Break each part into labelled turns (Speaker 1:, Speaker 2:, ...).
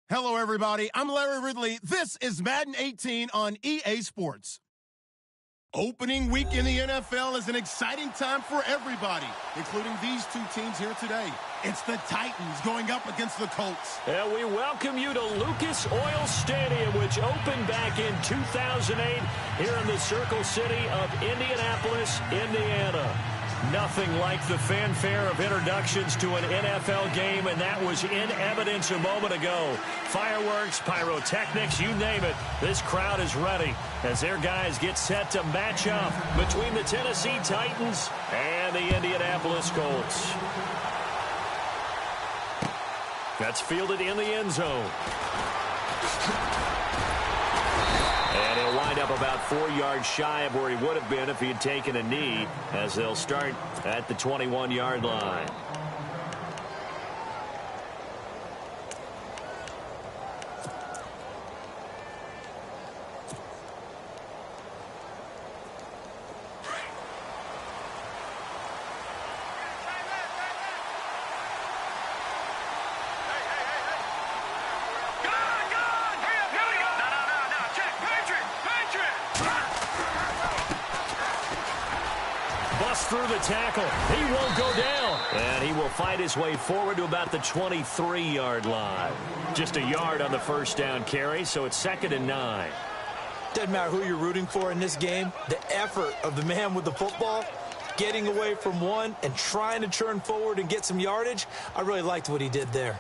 Speaker 1: Hello, everybody. I'm Larry Ridley. This is Madden 18 on EA Sports. Opening week in the NFL is an exciting time for everybody, including these two teams here today. It's the Titans going up against the Colts.
Speaker 2: And we welcome you to Lucas Oil Stadium, which opened back in 2008 here in the Circle City of Indianapolis, Indiana. Nothing like the fanfare of introductions to an NFL game, and that was in evidence a moment ago. Fireworks, pyrotechnics, you name it. This crowd is ready as their guys get set to match up between the Tennessee Titans and the Indianapolis Colts. That's fielded in the end zone. And he'll wind up about 4 yards shy of where he would have been if he had taken a knee, as they'll start at the 21-yard line. Through the tackle. He won't go down. And he will fight his way forward to about the 23-yard line. Just a yard on the first down carry, so it's 2nd and 9.
Speaker 3: Doesn't matter who you're rooting for in this game. The effort of the man with the football, getting away from one and trying to turn forward and get some yardage, I really liked what he did there.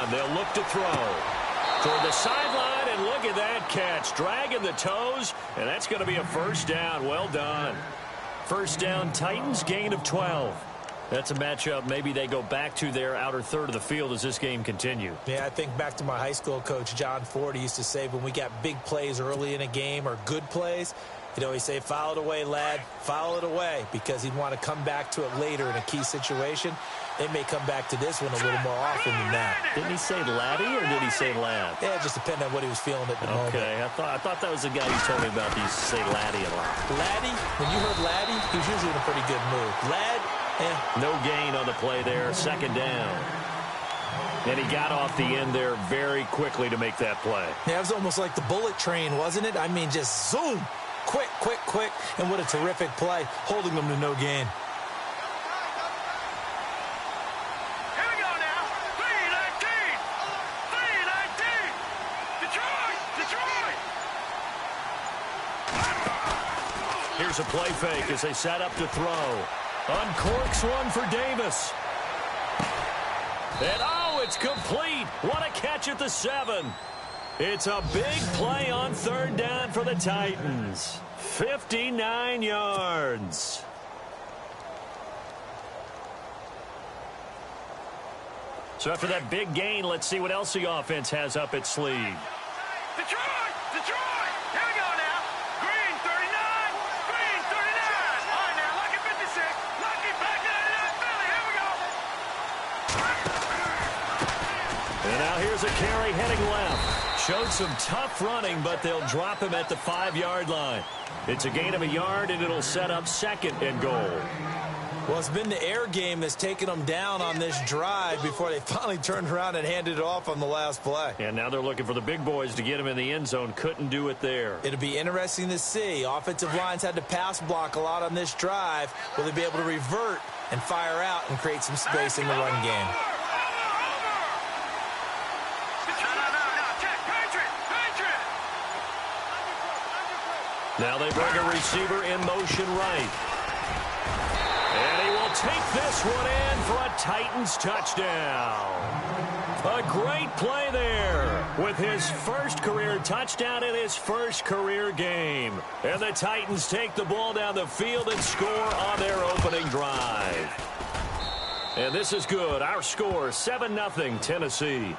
Speaker 2: They'll look to throw toward the sideline, and look at that catch, dragging the toes, and that's going to be a first down. Well done. First down, Titans, gain of 12. That's a matchup maybe they go back to their outer third of the field as this game continues.
Speaker 3: Yeah, I think back to my high school coach, John Ford. He used to say when we got big plays early in a game or good plays, he'd always say, foul it away, lad, foul it away, because he'd want to come back to it later in a key situation. They may come back to this one a little more often than that.
Speaker 2: Didn't he say laddie or did he say lad?
Speaker 3: Yeah, it just depended on what he was feeling at the moment.
Speaker 2: Okay, I thought that was the guy you told me about. He used to say laddie a lot.
Speaker 3: Laddie, when you heard laddie, he was usually in a pretty good mood. Lad,
Speaker 2: no gain on the play there, 2nd down. And he got off the end there very quickly to make that play.
Speaker 3: Yeah, it was almost like the bullet train, wasn't it? I mean, just zoom. Quick, quick, quick. And what a terrific play, holding them to no gain.
Speaker 2: Here's a play fake as they set up to throw. Uncorks one for Davis. And oh, it's complete. What a catch at the 7. It's a big play on 3rd down for the Titans. 59 yards. So after that big gain, let's see what else the offense has up its sleeve.
Speaker 4: Detroit! Here we go now. Green 39. Green 39. All right now, Lucky 56. Lucky back 99 Philly. Here we go.
Speaker 2: And now here's a carry heading left. Showed some tough running, but they'll drop him at the 5-yard line. It's a gain of a yard, and it'll set up 2nd and goal.
Speaker 3: Well, it's been the air game that's taken them down on this drive before they finally turned around and handed it off on the last play.
Speaker 2: And now they're looking for the big boys to get him in the end zone. Couldn't do it there.
Speaker 3: It'll be interesting to see. Offensive lines had to pass block a lot on this drive. Will they be able to revert and fire out and create some space in the run game?
Speaker 2: Now they bring a receiver in motion right. And he will take this one in for a Titans touchdown. A great play there with his first career touchdown in his first career game. And the Titans take the ball down the field and score on their opening drive. And this is good. Our score, 7-0 Tennessee.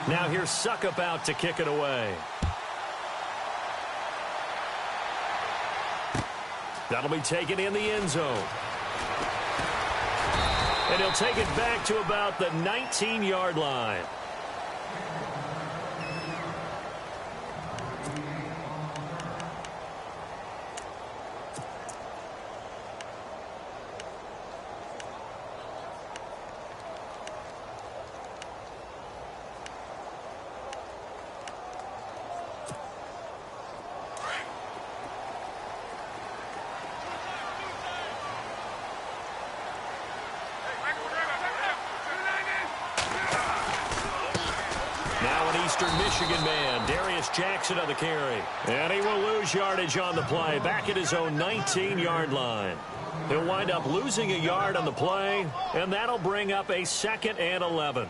Speaker 2: Now here's Suckup out to kick it away. That'll be taken in the end zone. And he'll take it back to about the 19-yard line.
Speaker 4: Michigan man, Darius Jackson on the carry. And he will lose yardage on the play, back at his own 19-yard line. He'll wind up losing a yard on the play, and that'll bring up a 2nd and 11.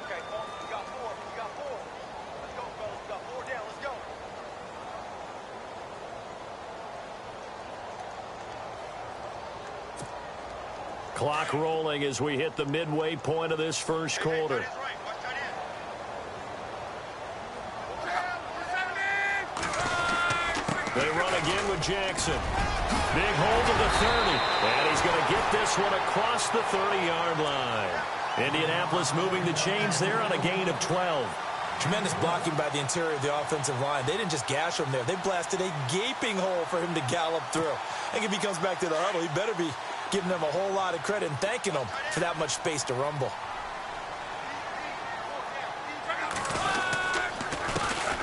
Speaker 5: Okay, we got 4. We got 4. Let's go, fellas. We got 4 down. Let's go.
Speaker 4: Clock rolling as we hit the midway point of this first quarter. They run again with Jackson. Big hold of the 30. And he's going to get this one across the 30-yard line. Indianapolis moving the chains there on a gain of 12.
Speaker 3: Tremendous blocking by the interior of the offensive line. They didn't just gash him there. They blasted a gaping hole for him to gallop through. I think if he comes back to the huddle, he better be giving them a whole lot of credit and thanking them for that much space to rumble.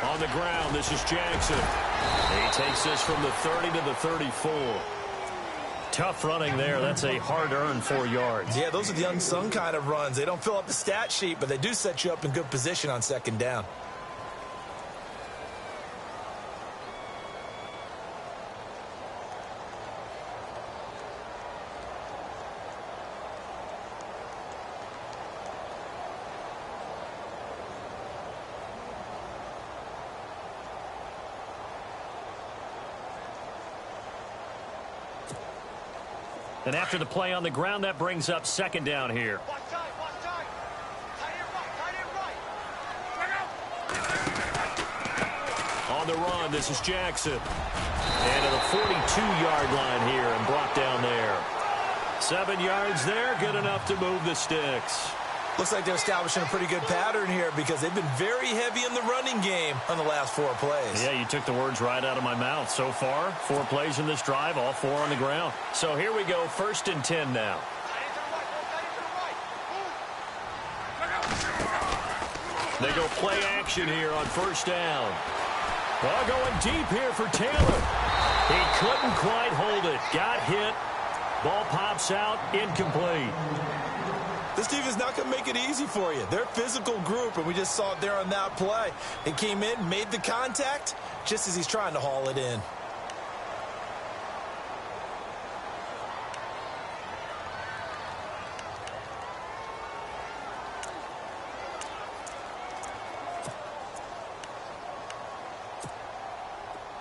Speaker 4: On the ground, this is Jackson. He takes this from the 30 to the 34.
Speaker 2: Tough running there. That's a hard-earned 4 yards.
Speaker 3: Yeah, those are the unsung kind of runs. They don't fill up the stat sheet, but they do set you up in good position on 2nd down.
Speaker 2: And after the play on the ground, that brings up 2nd down here.
Speaker 5: Watch time, watch time. Tight end right.
Speaker 4: On the run, this is Jackson. And to the 42-yard line here and brought down there. 7 yards there, good enough to move the sticks.
Speaker 3: Looks like they're establishing a pretty good pattern here because they've been very heavy in the running game on the last 4 plays.
Speaker 2: Yeah, you took the words right out of my mouth. So far, 4 plays in this drive, all 4 on the ground. So here we go, 1st and 10 now.
Speaker 4: They go play action here on 1st down. Well, going deep here for Taylor. He couldn't quite hold it. Got hit. Ball pops out, incomplete.
Speaker 3: This team is not going to make it easy for you. They're a physical group, and we just saw it there on that play. He came in, made the contact, just as he's trying to haul it in.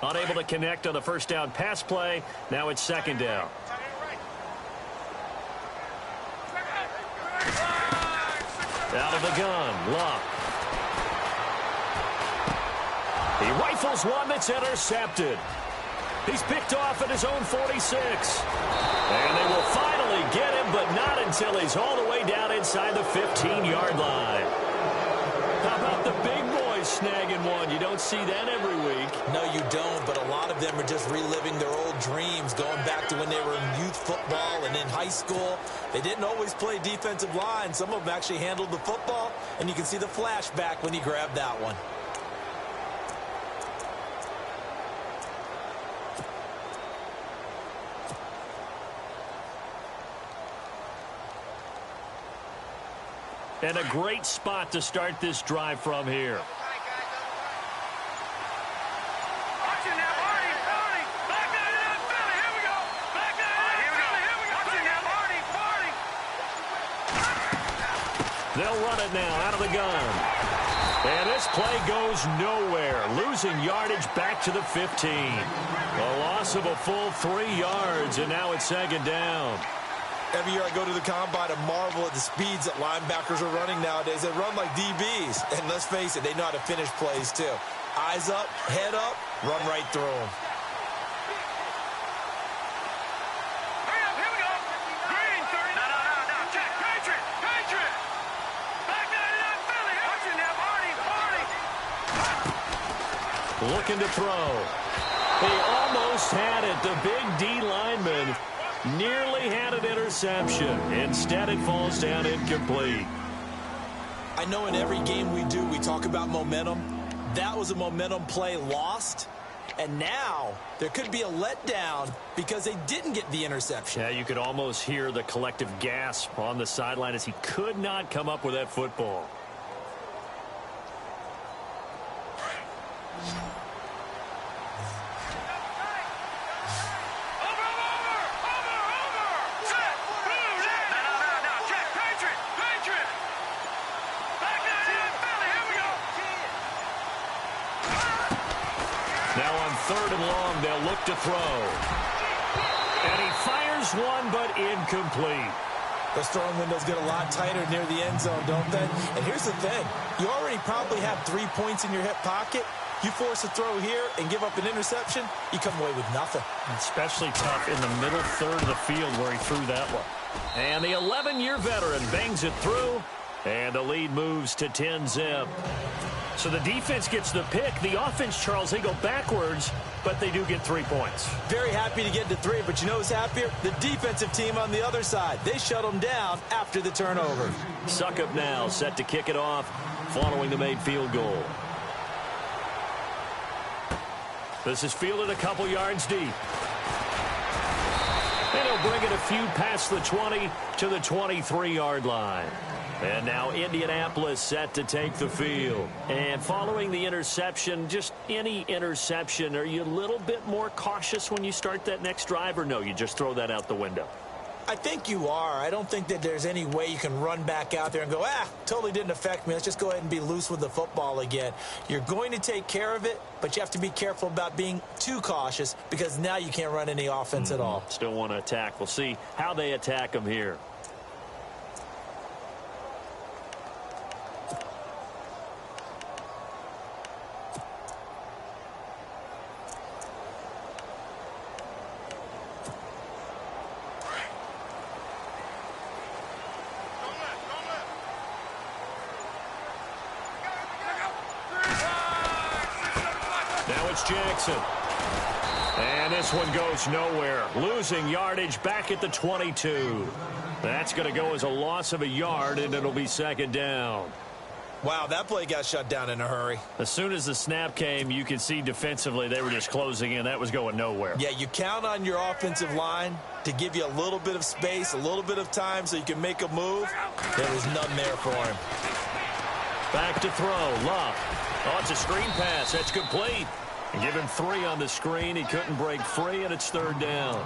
Speaker 2: Unable to connect on the 1st down pass play. Now it's 2nd down.
Speaker 4: Out of the gun, Luck. He rifles one that's intercepted. He's picked off at his own 46. And they will finally get him, but not until he's all the way down inside the 15-yard line. How about the big boys snagging one? You don't see that every week.
Speaker 3: No, you don't, but a lot of them are just reliving their old dreams, going back to when they were in youth football and in high school. They didn't always play defensive line. Some of them actually handled the football, and you can see the flashback when he grabbed that one.
Speaker 2: And a great spot to start this drive from here.
Speaker 4: They'll run it now out of the gun. And this play goes nowhere. Losing yardage back to the 15. A loss of a full 3 yards, and now it's 2nd down.
Speaker 3: Every year I go to the combine and marvel at the speeds that linebackers are running nowadays. They run like DBs. And let's face it, they know how to finish plays too. Eyes up, head up, run right through them.
Speaker 5: Hurry up, here we go. Green, 30. No. Check. Patriot. Back 99, Philly. Watch it now, Marty.
Speaker 2: Looking to throw. He almost had it. The big D lineman nearly had an interception. Instead, it falls down incomplete.
Speaker 3: I know in every game we do, we talk about momentum. That was a momentum play lost. And now there could be a letdown because they didn't get the interception.
Speaker 2: Yeah, you could almost hear the collective gasp on the sideline as he could not come up with that football. Now on 3rd and long, they'll look to throw. And he fires one, but incomplete.
Speaker 3: Those throwing windows get a lot tighter near the end zone, don't they? And here's the thing. You already probably have 3 points in your hip pocket. You force a throw here and give up an interception, you come away with nothing.
Speaker 2: Especially tough in the middle third of the field where he threw that one. And the 11-year veteran bangs it through, and the lead moves to 10-zip. So the defense gets the pick. The offense, Charles, they go backwards, but they do get 3 points.
Speaker 3: Very happy to get to 3, but you know who's happier? The defensive team on the other side. They shut them down after the turnover.
Speaker 2: Suckup now set to kick it off following the made field goal. This is fielded a couple yards deep. And he'll bring it a few past the 20 to the 23-yard line. And now Indianapolis set to take the field. And following the interception, just any interception, are you a little bit more cautious when you start that next drive, or no, you just throw that out the window?
Speaker 3: I think you are. I don't think that there's any way you can run back out there and go, totally didn't affect me. Let's just go ahead and be loose with the football again. You're going to take care of it, but you have to be careful about being too cautious because now you can't run any offense at all.
Speaker 2: Still want to attack. We'll see how they attack them here. Jackson. And this one goes nowhere. Losing yardage back at the 22. That's going to go as a loss of a yard, and it'll be 2nd down.
Speaker 3: Wow, that play got shut down in a hurry.
Speaker 2: As soon as the snap came, you could see defensively they were just closing in. That was going nowhere.
Speaker 3: Yeah, you count on your offensive line to give you a little bit of space, a little bit of time so you can make a move. There was none there for him.
Speaker 2: Back to throw. Love. Oh, it's a screen pass. That's complete. Give him 3 on the screen. He couldn't break free, and it's 3rd down.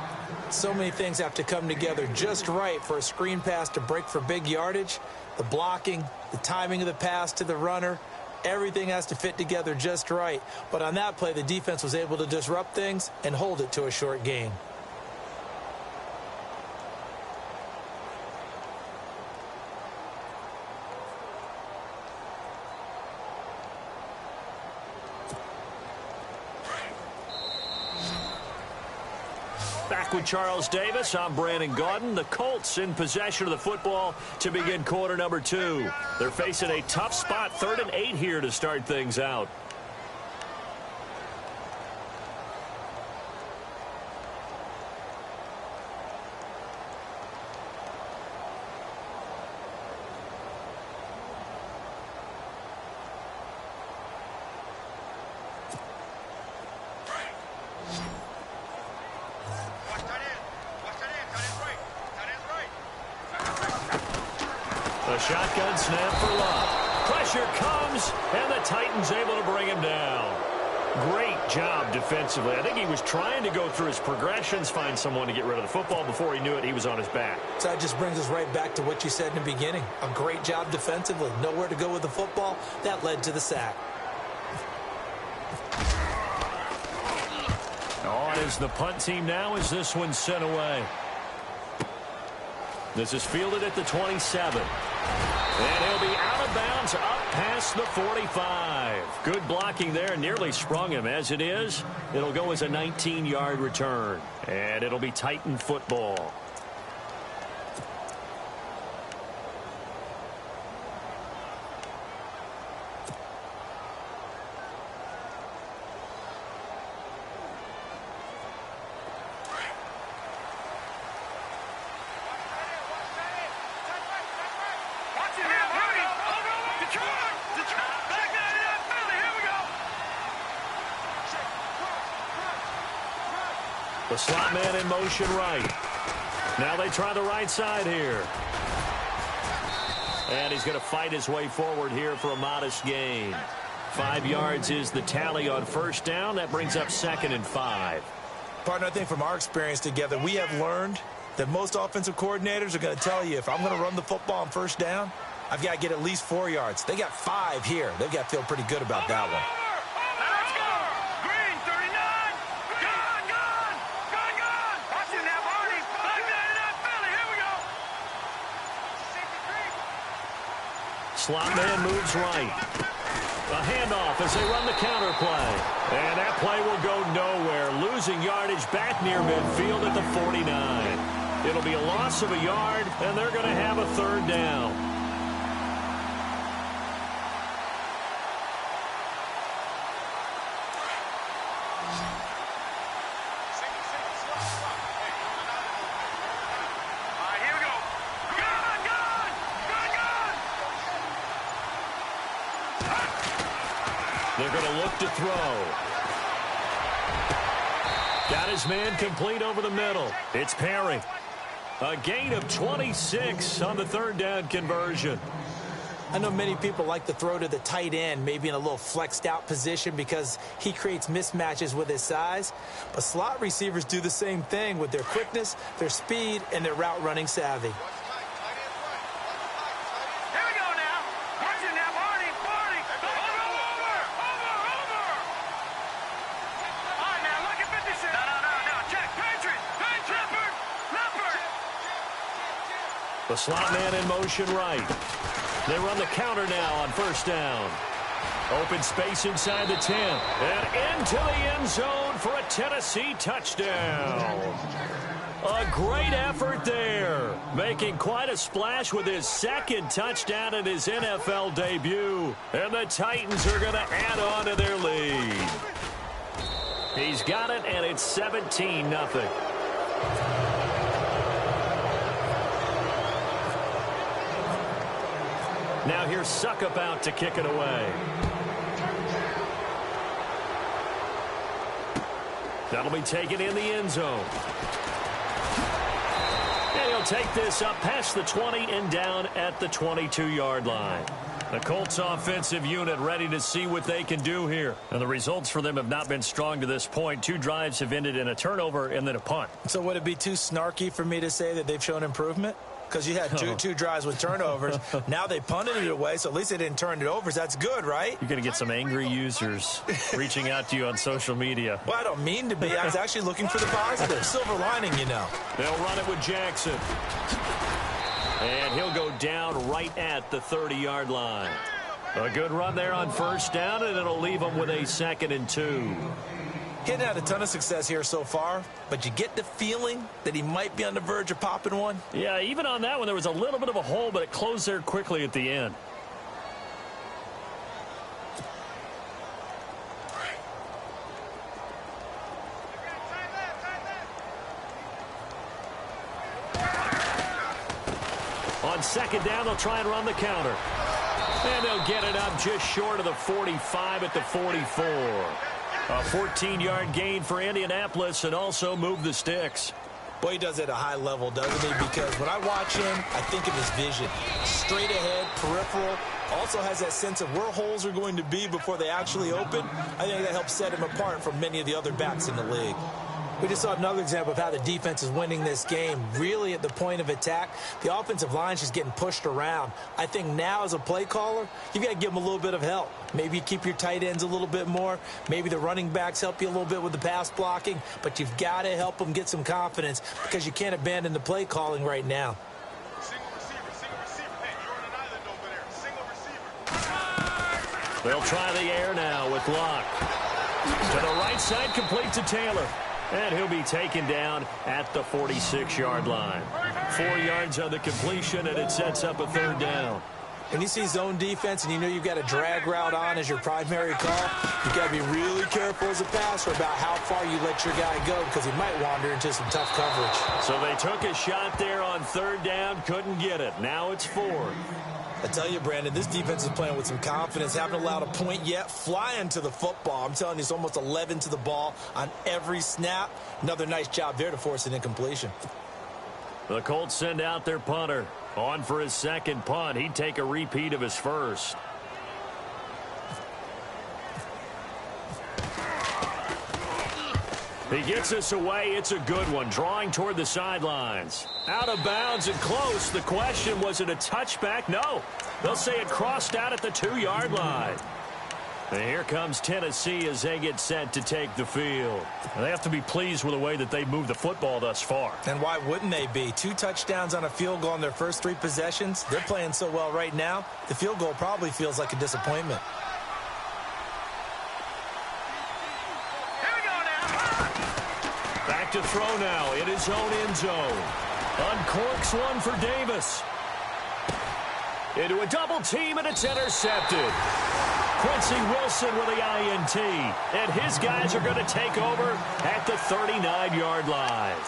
Speaker 3: So many things have to come together just right for a screen pass to break for big yardage. The blocking, the timing of the pass to the runner, everything has to fit together just right. But on that play, the defense was able to disrupt things and hold it to a short gain.
Speaker 2: Back with Charles Davis, I'm Brandon Gaudin. The Colts in possession of the football to begin quarter number 2. They're facing a tough spot, 3rd and 8 here to start things out. Shotgun snap for Love. Pressure comes, and the Titans able to bring him down. Great job defensively. I think he was trying to go through his progressions, find someone to get rid of the football. Before he knew it, he was on his back.
Speaker 3: So that just brings us right back to what you said in the beginning. A great job defensively. Nowhere to go with the football. That led to the sack.
Speaker 2: On is the punt team now as this one's sent away. This is fielded at the 27. And he'll be out of bounds up past the 45. Good blocking there. Nearly sprung him. As it is, it'll go as a 19-yard return. And it'll be Titan football. The slot man in motion right. Now they try the right side here. And he's going to fight his way forward here for a modest gain. 5 yards is the tally on first down. That brings up 2nd and 5.
Speaker 3: Partner, I think from our experience together, we have learned that most offensive coordinators are going to tell you, if I'm going to run the football on first down, I've got to get at least 4 yards. They got 5 here. They've got to feel pretty good about that one.
Speaker 2: Slot man moves right. A handoff as they run the counter play. And that play will go nowhere. Losing yardage back near midfield at the 49. It'll be a loss of a yard, and they're going to have a 3rd down. They're going to look to throw. Got his man complete over the middle. It's Perry. A gain of 26 on the 3rd down conversion.
Speaker 3: I know many people like to throw to the tight end, maybe in a little flexed out position because he creates mismatches with his size. But slot receivers do the same thing with their quickness, their speed, and their route running savvy.
Speaker 2: The slot man in motion right. They run the counter now on first down. Open space inside the 10. And into the end zone for a Tennessee touchdown. A great effort there. Making quite a splash with his 2nd touchdown in his NFL debut. And the Titans are going to add on to their lead. He's got it, and it's 17-0. Now here's Suckup out to kick it away. That'll be taken in the end zone. And he'll take this up past the 20 and down at the 22-yard line. The Colts offensive unit ready to see what they can do here. And the results for them have not been strong to this point. 2 drives have ended in a turnover and then a punt.
Speaker 3: So would it be too snarky for me to say that they've shown improvement? Because you had two drives with turnovers. Now they punted it away, so at least they didn't turn it over. So that's good, right?
Speaker 2: You're going to get some angry users reaching out to you on social media.
Speaker 3: Well, I don't mean to be. I was actually looking for the positive. Silver lining, you know.
Speaker 2: They'll run it with Jackson. And he'll go down right at the 30-yard line. A good run there on first down, and it'll leave them with a 2nd and 2.
Speaker 3: He hadn't had a ton of success here so far, but you get the feeling that he might be on the verge of popping one.
Speaker 2: Yeah, even on that one, there was a little bit of a hole, but it closed there quickly at the end. On 2nd down, they'll try and run the counter. And they'll get it up just short of the 45 at the 44. A 14-yard gain for Indianapolis and also move the sticks.
Speaker 3: Boy, he does it at a high level, doesn't he? Because when I watch him, I think of his vision. Straight ahead, peripheral. Also has that sense of where holes are going to be before they actually open. I think that helps set him apart from many of the other backs in the league. We just saw another example of how the defense is winning this game. Really at the point of attack, the offensive line is just getting pushed around. I think now as a play caller, you've got to give them a little bit of help. Maybe you keep your tight ends a little bit more. Maybe the running backs help you a little bit with the pass blocking. But you've got to help them get some confidence because you can't abandon the play calling right now.
Speaker 2: They'll try the air now with Locke. To the right side, complete to Taylor. And he'll be taken down at the 46-yard line. 4 yards on the completion, and it sets up a 3rd down.
Speaker 3: When you see zone defense and you know you've got a drag route on as your primary call, you've got to be really careful as a passer about how far you let your guy go because he might wander into some tough coverage.
Speaker 2: So they took a shot there on 3rd down, couldn't get it. Now it's 4th.
Speaker 3: I tell you, Brandon, this defense is playing with some confidence. Haven't allowed a point yet. Flying to the football. I'm telling you, it's almost 11 to the ball on every snap. Another nice job there to force an incompletion.
Speaker 2: The Colts send out their punter. On for his 2nd punt. He'd take a repeat of his 1st. He gets us away. It's a good one. Drawing toward the sidelines. Out of bounds and close. The question, was it a touchback? No. They'll say it crossed out at the 2-yard line. And here comes Tennessee as they get set to take the field.
Speaker 4: And they have to be pleased with the way that they moved the football thus far.
Speaker 3: And why wouldn't they be? 2 touchdowns on a field goal in their first 3 possessions. They're playing so well right now, the field goal probably feels like a disappointment.
Speaker 2: Back to throw now in his own end zone. Uncorks one for Davis. Into a double team, and it's intercepted. Quincy Wilson with the INT. And his guys are going to take over at the 39-yard line.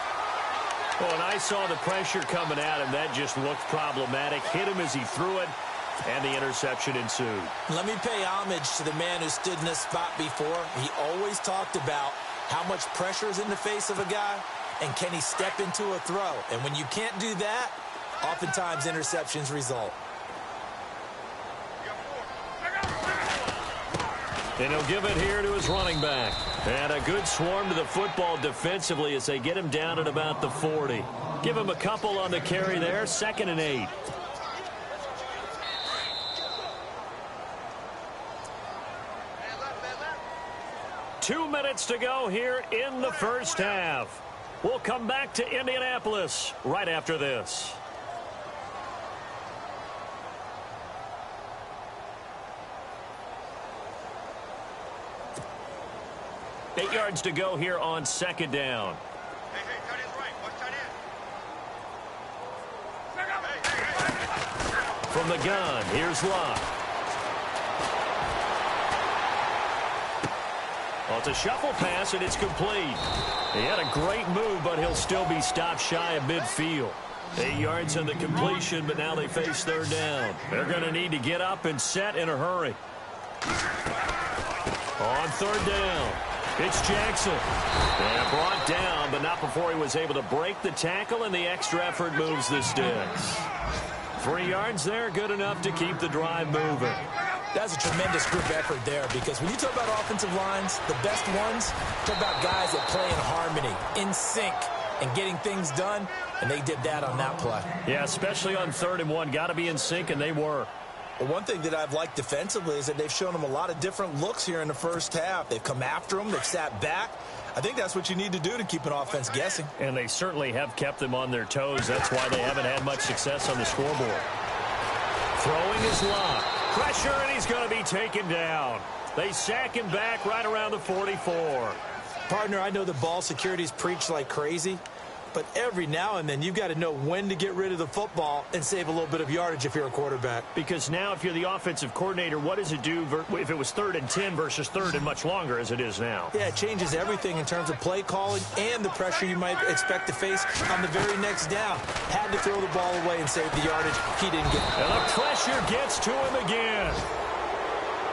Speaker 2: Well, and I saw the pressure coming at him. That just looked problematic. Hit him as he threw it, and the interception ensued.
Speaker 3: Let me pay homage to the man who stood in this spot before. He always talked about how much pressure is in the face of a guy, and can he step into a throw? And when you can't do that, oftentimes interceptions result.
Speaker 2: And he'll give it here to his running back. And a good swarm to the football defensively as they get him down at about the 40. Give him a couple on the carry there. 2nd and 8. Two minutes to go here in the first half. We'll come back to Indianapolis right after this. Eight yards to go here on 2nd down. From the gun, here's Locke. Well, it's a shuffle pass, and it's complete. He had a great move, but he'll still be stopped shy of midfield. 8 yards on the completion, but now they face 3rd down. They're going to need to get up and set in a hurry. On 3rd down. It's Jackson. And brought down, but not before he was able to break the tackle, and the extra effort moves the sticks. 3 yards there, good enough to keep the drive moving.
Speaker 3: That's a tremendous group effort there, because when you talk about offensive lines, the best ones, talk about guys that play in harmony, in sync, and getting things done, and they did that on that play.
Speaker 2: Yeah, especially on 3rd and 1. Got to be in sync, and they were.
Speaker 3: Well, one thing that I've liked defensively is that they've shown them a lot of different looks here in the first half. They've come after them. They've sat back. I think that's what you need to do to keep an offense guessing.
Speaker 2: And they certainly have kept them on their toes. That's why they haven't had much success on the scoreboard. Throwing is Locke. Pressure, and he's going to be taken down. They sack him back right around the 44.
Speaker 3: Partner, I know the ball security's preached like crazy, but every now and then you've got to know when to get rid of the football and save a little bit of yardage if you're a quarterback.
Speaker 2: Because now if you're the offensive coordinator, what does it do if it was 3rd and 10 versus 3rd and much longer as it is now?
Speaker 3: Yeah, it changes everything in terms of play calling and the pressure you might expect to face on the very next down. Had to throw the ball away and save the yardage. He didn't get it.
Speaker 2: And the pressure gets to him again.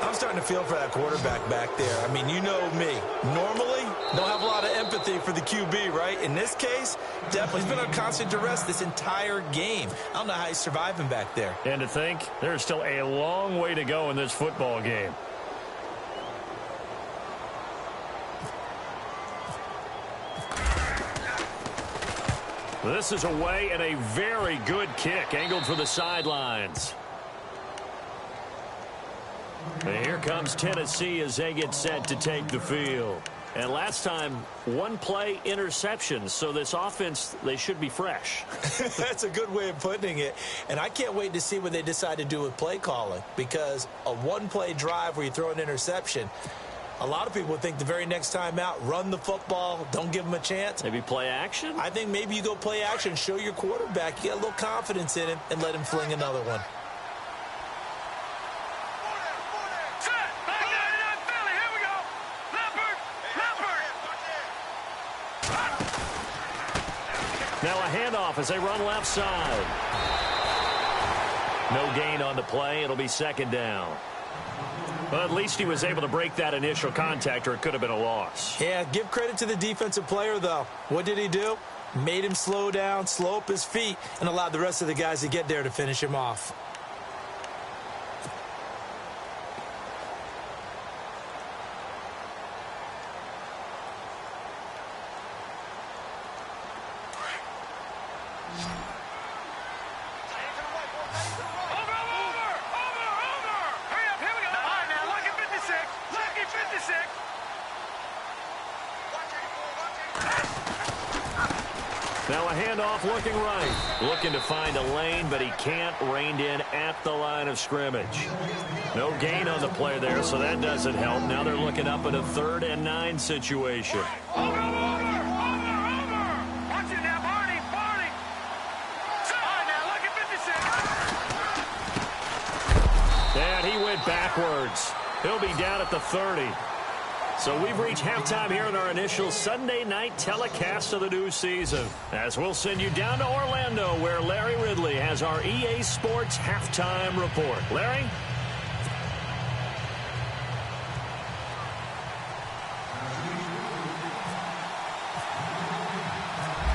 Speaker 3: I'm starting to feel for that quarterback back there. I mean, you know me. Normally, don't have a lot of empathy for the QB, right? In this case, definitely. He's been on constant duress this entire game. I don't know how he's surviving back there.
Speaker 2: And to think, there's still a long way to go in this football game. This is away, and a very good kick angled for the sidelines. And here comes Tennessee as they get set to take the field. And last time, one-play interception. So this offense, they should be fresh.
Speaker 3: That's a good way of putting it. And I can't wait to see what they decide to do with play calling, because a one-play drive where you throw an interception, a lot of people think the very next time out, run the football, don't give them a chance.
Speaker 2: Maybe play action?
Speaker 3: I think maybe you go play action, show your quarterback you got a little confidence in him, and let him fling another one.
Speaker 2: Now a handoff as they run left side. No gain on the play. It'll be second down. But at least he was able to break that initial contact, or it could have been a loss.
Speaker 3: Yeah, give credit to the defensive player, though. What did he do? Made him slow down, slow up his feet, and allowed the rest of the guys to get there to finish him off.
Speaker 2: Now a handoff looking right. Looking to find a lane, but he can't. Reined in at the line of scrimmage. No gain on the play there, so that doesn't help. Now they're looking up at a 3rd and 9 situation.
Speaker 5: Over! Watch it now, Barney! All right, now, look at 56.
Speaker 2: And he went backwards. He'll be down at the 30. So we've reached halftime here in our initial Sunday night telecast of the new season, as we'll send you down to Orlando, where Larry Ridley has our EA Sports halftime report. Larry?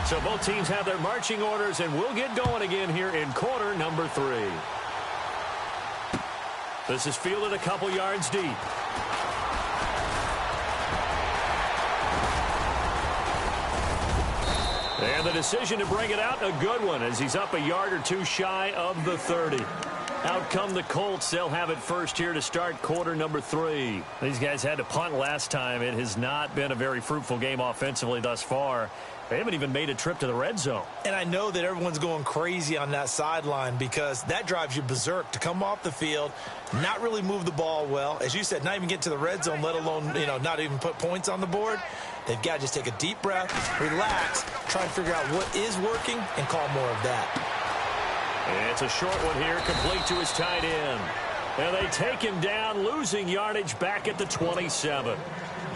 Speaker 2: So both teams have their marching orders, and we'll get going again here in quarter number 3. This is fielded a couple yards deep. And the decision to bring it out, a good one, as he's up a yard or two shy of the 30. Out come the Colts. They'll have it first here to start quarter number 3. These guys had to punt last time. It has not been a very fruitful game offensively thus far. They haven't even made a trip to the red zone.
Speaker 3: And I know that everyone's going crazy on that sideline, because that drives you berserk to come off the field, not really move the ball well. As you said, not even get to the red zone, let alone, not even put points on the board. They've got to just take a deep breath, relax, try and figure out what is working, and call more of that.
Speaker 2: And it's a short one here, complete to his tight end. And they take him down, losing yardage back at the 27.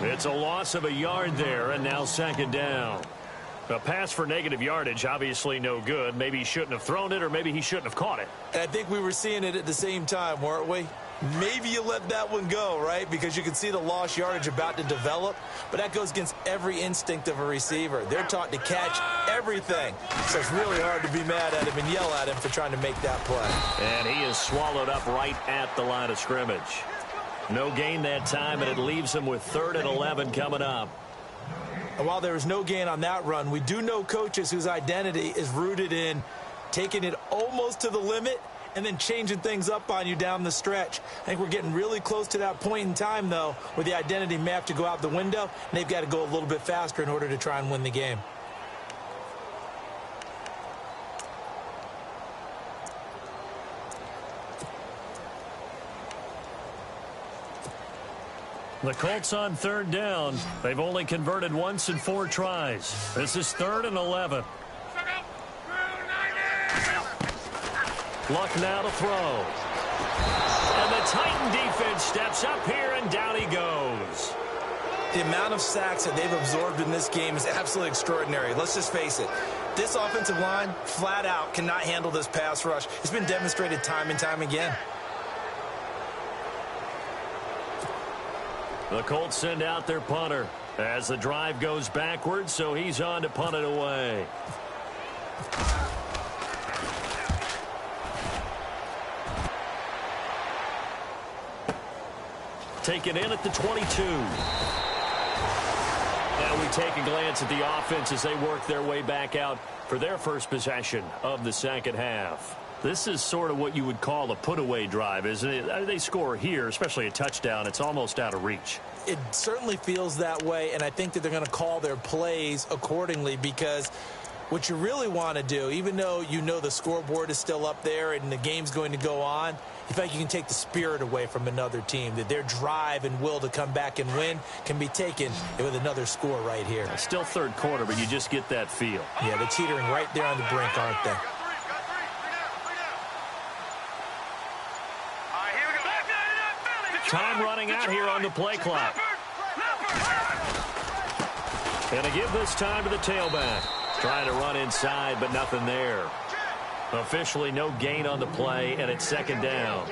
Speaker 2: It's a loss of a yard there, and now second down. A pass for negative yardage, obviously no good. Maybe he shouldn't have thrown it, or maybe he shouldn't have caught it.
Speaker 3: And I think we were seeing it at the same time, weren't we? Maybe you let that one go, right? Because you can see the lost yardage about to develop. But that goes against every instinct of a receiver. They're taught to catch everything. So it's really hard to be mad at him and yell at him for trying to make that play.
Speaker 2: And he is swallowed up right at the line of scrimmage. No gain that time, and it leaves him with 3rd and 11 coming up.
Speaker 3: And while there was no gain on that run, we do know coaches whose identity is rooted in taking it almost to the limit and then changing things up on you down the stretch. I think we're getting really close to that point in time, though, where the identity may have to go out the window, and they've got to go a little bit faster in order to try and win the game.
Speaker 2: The Colts on 3rd down. They've only converted once in 4 tries. This is 3rd and 11. Luck now to throw. And the Titan defense steps up here, and down he goes.
Speaker 3: The amount of sacks that they've absorbed in this game is absolutely extraordinary. Let's just face it. This offensive line, flat out, cannot handle this pass rush. It's been demonstrated time and time again.
Speaker 2: The Colts send out their punter as the drive goes backwards, so he's on to punt it away. Taken in at the 22. Now we take a glance at the offense as they work their way back out for their first possession of the second half. This is sort of what you would call a put-away drive, isn't it? They score here, especially a touchdown. It's almost out of reach.
Speaker 3: It certainly feels that way, and I think that they're going to call their plays accordingly, because what you really want to do, even though you know the scoreboard is still up there and the game's going to go on, in fact, you can take the spirit away from another team, that their drive and will to come back and win can be taken with another score right here.
Speaker 2: It's still third quarter, but you just get that feel.
Speaker 3: Yeah, they're teetering right there on the brink, aren't they?
Speaker 2: Time running out here on the play clock. And to give this time to the tailback. Trying to run inside, but nothing there. Officially no gain on the play, and it's second down.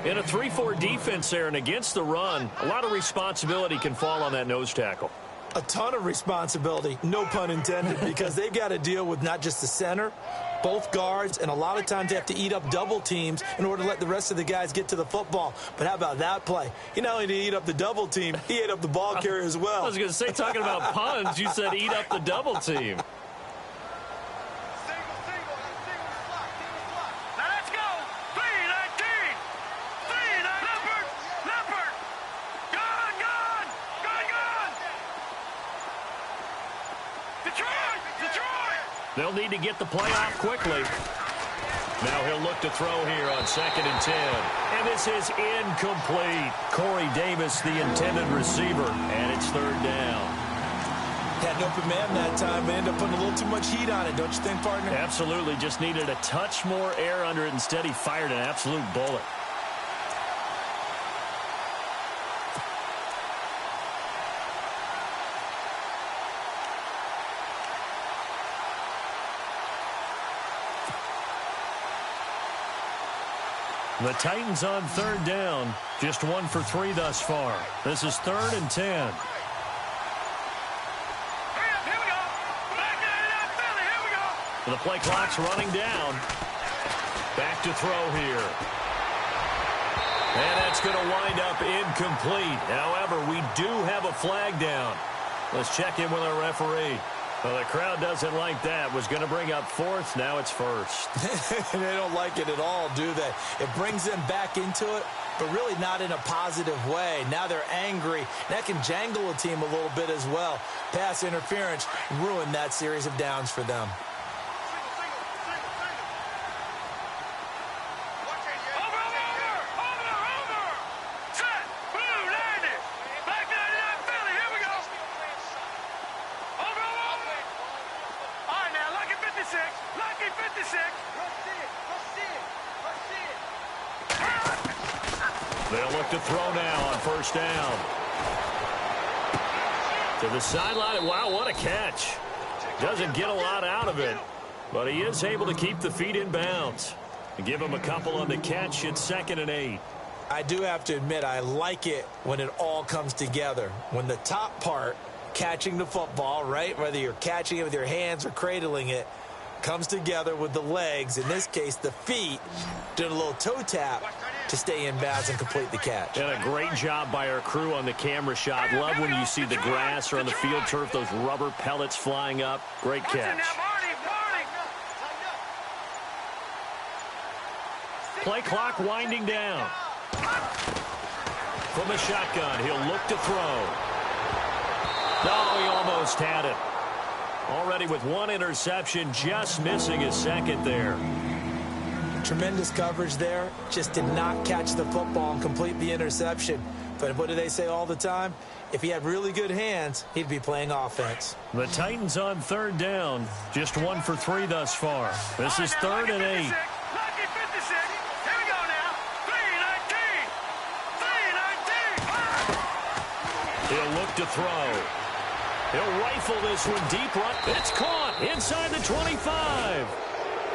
Speaker 2: In a 3-4 defense there and against the run, a lot of responsibility can fall on that nose tackle.
Speaker 3: A ton of responsibility, no pun intended, because they've got to deal with not just the center, both guards, and a lot of times they have to eat up double teams in order to let the rest of the guys get to the football. But how about that play? He not only did he eat up the double team, he ate up the ball carrier as well.
Speaker 2: I was going to say, talking about puns, you said eat up the double team. They'll need to get the play off quickly. Now he'll look to throw here on 2nd and 10. And this is incomplete. Corey Davis, the intended receiver, and it's third down.
Speaker 3: Had an open man that time, but ended up putting a little too much heat on it, don't you think, partner?
Speaker 2: Absolutely. Just needed a touch more air under it. Instead, he fired an absolute bullet. The Titans on third down. Just 1 for 3 thus far. This is 3rd and 10. The play clock's running down. Back to throw here. And that's going to wind up incomplete. However, we do have a flag down. Let's check in with our referee. Well, the crowd doesn't like that. Was going to bring up 4th. Now it's 1st.
Speaker 3: They don't like it at all, do they? It brings them back into it, but really not in a positive way. Now they're angry. That can jangle a team a little bit as well. Pass interference ruined that series of downs for them.
Speaker 2: They'll look to throw now on 1st down. To the sideline. Wow, what a catch. Doesn't get a lot out of it, but he is able to keep the feet in bounds. Give him a couple on the catch. It's 2nd and 8.
Speaker 3: I do have to admit, I like it when it all comes together. When the top part, catching the football, right, whether you're catching it with your hands or cradling it, comes together with the legs, in this case the feet, doing a little toe tap to stay in bounds and complete the catch.
Speaker 2: And a great job by our crew on the camera shot. Love when you see the grass or on the field turf, those rubber pellets flying up. Great catch. Play clock winding down. From the shotgun, he'll look to throw. Oh, he almost had it. Already with 1 interception, just missing his 2nd there.
Speaker 3: Tremendous coverage there. Just did not catch the football and complete the interception. But what do they say all the time? If he had really good hands, he'd be playing offense.
Speaker 2: The Titans on 3rd down. Just 1 for 3 thus far. This is 3rd and 8. He'll look to throw. He'll rifle this one deep right. It's caught inside the 25.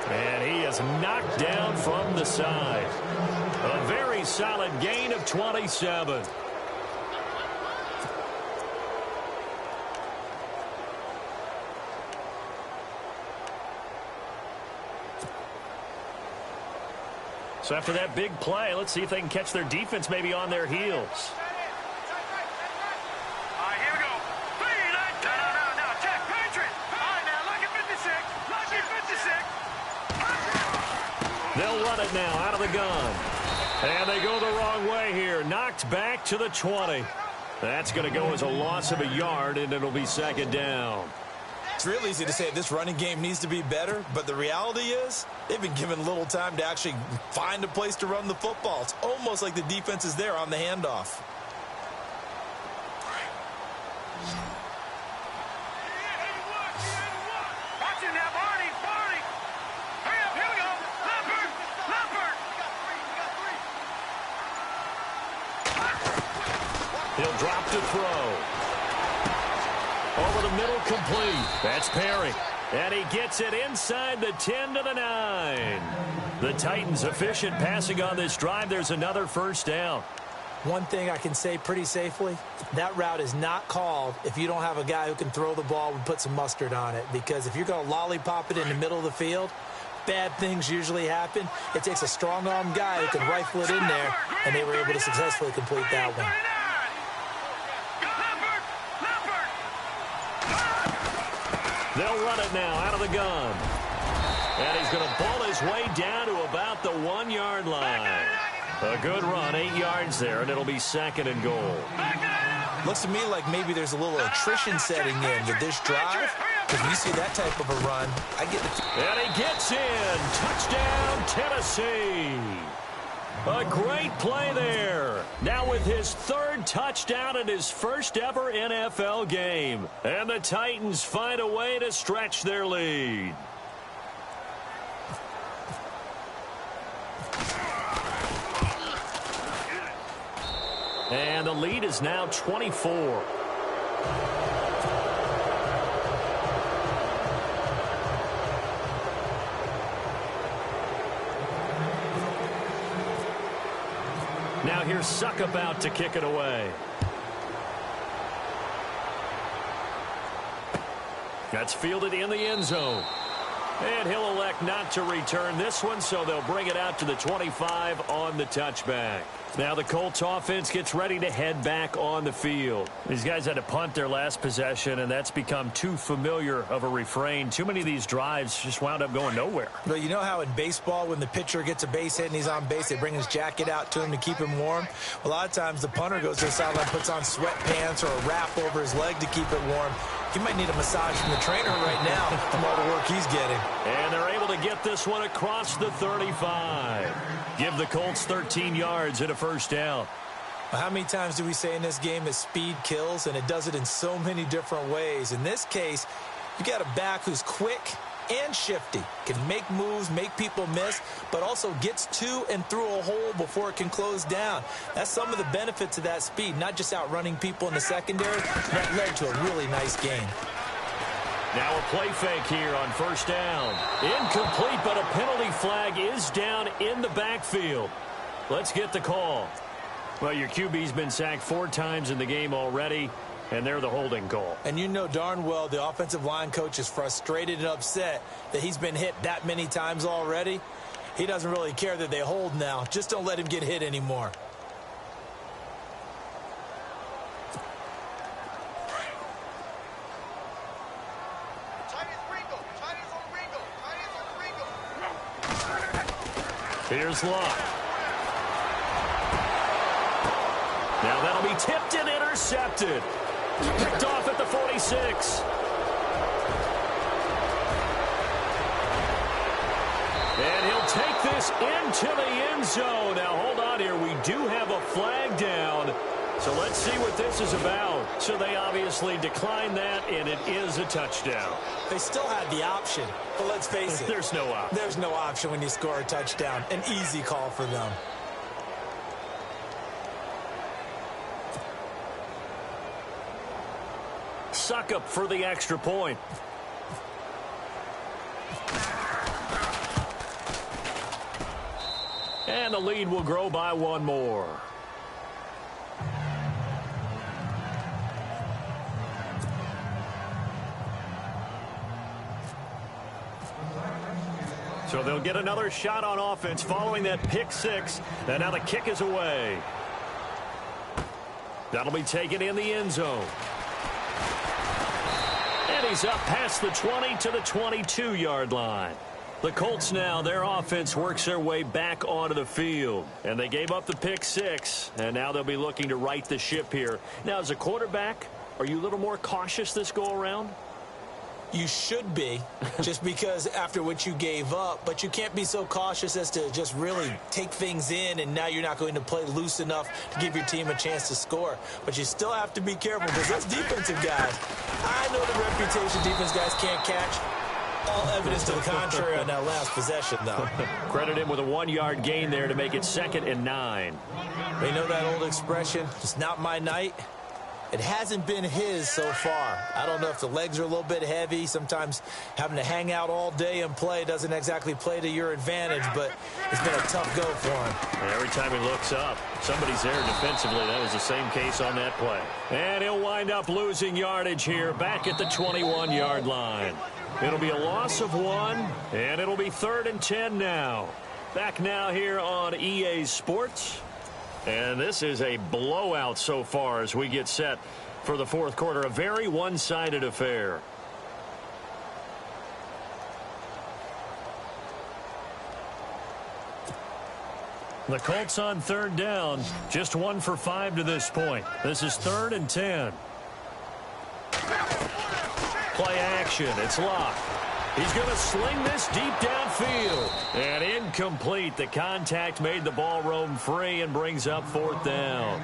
Speaker 2: And he is knocked down from the side. A very solid gain of 27. So after that big play, let's see if they can catch their defense maybe on their heels. They'll run it now out of the gun. And they go the wrong way here. Knocked back to the 20. That's going to go as a loss of a yard, and it'll be second down.
Speaker 3: It's real easy to say this running game needs to be better, but the reality is they've been given little time to actually find a place to run the football. It's almost like the defense is there on the handoff.
Speaker 5: Watch it now, Barney. Hurry up, here we go. Leopard.
Speaker 2: He'll drop to throw. Over the middle, complete. That's Perry. And he gets it inside the 10 to the 9. The Titans efficient passing on this drive. There's another first down.
Speaker 3: One thing I can say pretty safely, that route is not called if you don't have a guy who can throw the ball and put some mustard on it. Because if you're going to lollipop it in the middle of the field, bad things usually happen. It takes a strong-arm guy who can rifle it in there, and they were able to successfully complete that one.
Speaker 2: They'll run it now out of the gun. And he's going to ball his way down to about the 1-yard line. A good run, 8 yards there, and it'll be second and goal.
Speaker 3: Looks to me like maybe there's a little attrition setting in with this drive. Because when you see that type of a run, I get the...
Speaker 2: And he gets in. Touchdown, Tennessee. A great play there. Now with his 3rd touchdown in his first ever NFL game. And the Titans find a way to stretch their lead. And the lead is now 24. Now here's Suckup out to kick it away. That's fielded in the end zone. And he'll elect not to return this one, so they'll bring it out to the 25 on the touchback. Now the Colts offense gets ready to head back on the field. These guys had to punt their last possession, and that's become too familiar of a refrain. Too many of these drives just wound up going nowhere.
Speaker 3: But you know how in baseball, when the pitcher gets a base hit and he's on base, they bring his jacket out to him to keep him warm? A lot of times the punter goes to the sideline, puts on sweatpants or a wrap over his leg to keep it warm. He might need a massage from the trainer right now from all the work he's getting.
Speaker 2: And they're able to get this one across the 35. Give the Colts 13 yards and a first down.
Speaker 3: How many times do we say in this game that speed kills, and it does it in so many different ways? In this case, you got a back who's quick and shifty, can make moves, make people miss, but also gets to and through a hole before it can close down. That's some of the benefits of that speed, not just outrunning people in the secondary. That led to a really nice game.
Speaker 2: Now a play fake here on first down. Incomplete, but a penalty flag is down in the backfield. Let's get the call. Well, your QB's been sacked 4 times in the game already, and they're the holding call.
Speaker 3: And you know darn well the offensive line coach is frustrated and upset that he's been hit that many times already. He doesn't really care that they hold now. Just don't let him get hit anymore.
Speaker 2: Here's Locke. Now that'll be tipped and intercepted. Picked off at the 46. And he'll take this into the end zone. Now hold on here. We do have a flag down. So let's see what this is about. So they obviously declined that, and it is a touchdown.
Speaker 3: They still had the option, but let's face it.
Speaker 2: There's no option.
Speaker 3: There's no option when you score a touchdown. An easy call for them.
Speaker 2: Suckup for the extra point. And the lead will grow by 1 more. So they'll get another shot on offense following that pick 6. And now the kick is away. That'll be taken in the end zone. And he's up past the 20 to the 22-yard line. The Colts now, their offense works their way back onto the field. And they gave up the pick 6, and now they'll be looking to right the ship here. Now, as a quarterback, are you a little more cautious this go-around?
Speaker 3: You should be, just because after what you gave up, but you can't be so cautious as to just really take things in, and now you're not going to play loose enough to give your team a chance to score. But you still have to be careful because those defensive guys, I know the reputation defense guys can't catch. All evidence to the contrary on that last possession, though.
Speaker 2: Credit him with a 1-yard gain there to make it 2nd and 9.
Speaker 3: They know that old expression, it's not my night. It hasn't been his so far. I don't know if the legs are a little bit heavy. Sometimes having to hang out all day and play doesn't exactly play to your advantage, but it's been a tough go for him.
Speaker 2: And every time he looks up, somebody's there defensively. That was the same case on that play. And he'll wind up losing yardage here back at the 21-yard line. It'll be a loss of 1, and it'll be 3rd and 10 now. Back now here on EA Sports. And this is a blowout so far as we get set for the 4th quarter. A very one-sided affair. The Colts on 3rd down. Just 1 for 5 to this point. This is 3rd and 10. Play action. It's locked. He's going to sling this deep downfield. And incomplete. The contact made the ball roam free and brings up 4th down.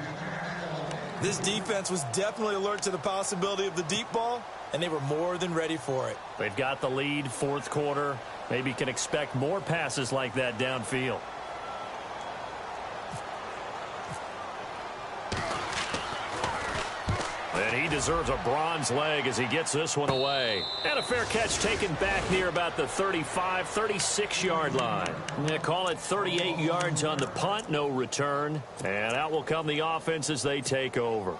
Speaker 3: This defense was definitely alert to the possibility of the deep ball, and they were more than ready for it.
Speaker 2: They've got the lead, 4th quarter. Maybe can expect more passes like that downfield. And he deserves a bronze leg as he gets this one away. And a fair catch taken back near about the 35, 36-yard line. They call it 38 yards on the punt, no return. And out will come the offense as they take over.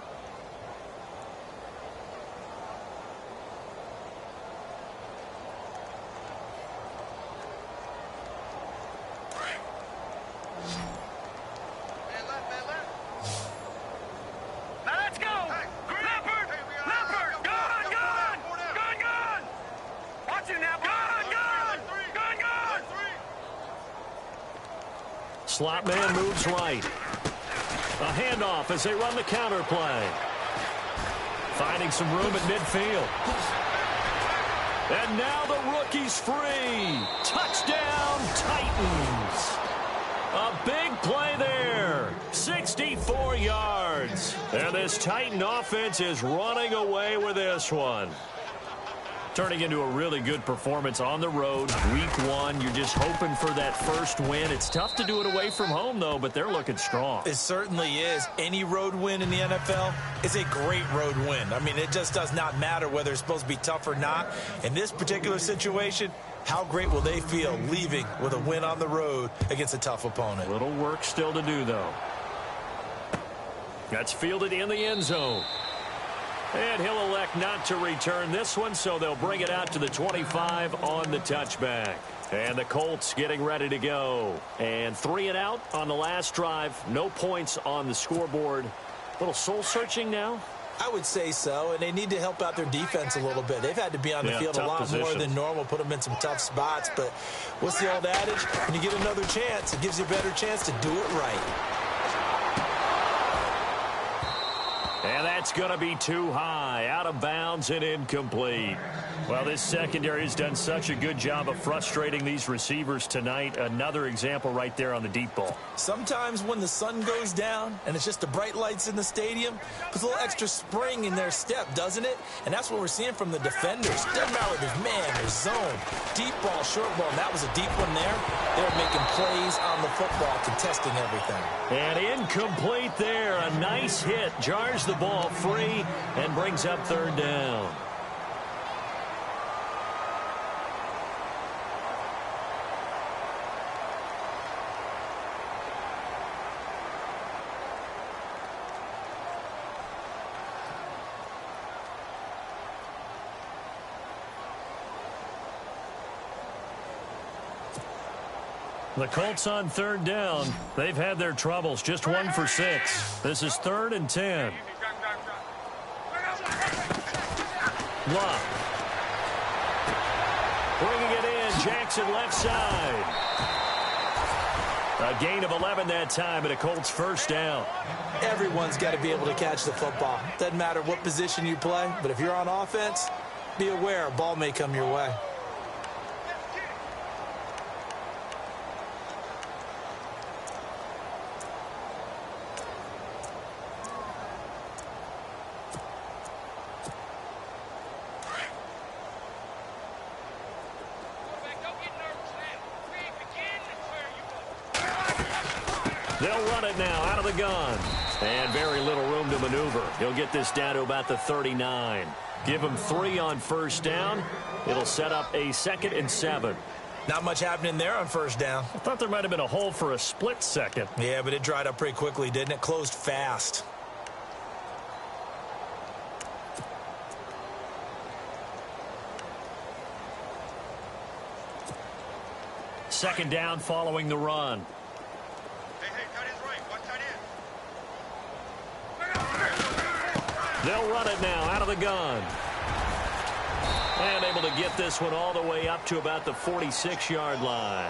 Speaker 2: Slot man moves right. A handoff as they run the counter play. Finding some room at midfield. And now the rookie's free. Touchdown, Titans. A big play there. 64 yards. And this Titan offense is running away with this one. Turning into a really good performance on the road. Week 1, you're just hoping for that first win. It's tough to do it away from home, though, but they're looking strong.
Speaker 3: It certainly is. Any road win in the NFL is a great road win. I mean, it just does not matter whether it's supposed to be tough or not. In this particular situation, how great will they feel leaving with a win on the road against a tough opponent?
Speaker 2: Little work still to do, though. That's fielded in the end zone. And he'll elect not to return this one, so they'll bring it out to the 25 on the touchback. And the Colts getting ready to go. And 3 and out on the last drive. No points on the scoreboard. A little soul-searching now?
Speaker 3: I would say so, and they need to help out their defense a little bit. They've had to be on the field a lot more than normal, put them in some tough spots. But what's the old adage? When you get another chance, it gives you a better chance to do it right.
Speaker 2: And that's going to be too high, out of bounds and incomplete. Well, this secondary has done such a good job of frustrating these receivers tonight. Another example right there on the deep ball.
Speaker 3: Sometimes when the sun goes down and it's just the bright lights in the stadium, puts a little extra spring in their step, doesn't it? And that's what we're seeing from the defenders. Doesn't matter if there's man or zone, deep ball, short ball, and that was a deep one there. They're making plays on the football, contesting everything.
Speaker 2: And incomplete there. A nice hit. Jars the ball free and brings up 3rd down. The Colts on 3rd down. They've had their troubles. Just 1 for 6. This is 3rd and 10. Love. Bringing it in Jackson left side. A gain of 11 that time, and a Colts first down.
Speaker 3: Everyone's got to be able to catch the football. Doesn't matter what position you play, but if you're on offense, be aware a ball may come your way.
Speaker 2: They'll run it now out of the gun. And very little room to maneuver. He'll get this down to about the 39. Give him 3 on first down. It'll set up a 2nd and 7.
Speaker 3: Not much happening there on first down.
Speaker 2: I thought there might have been a hole for a split second.
Speaker 3: Yeah, but it dried up pretty quickly, didn't it? Closed fast.
Speaker 2: Second down following the run. They'll run it now out of the gun. And able to get this one all the way up to about the 46-yard line.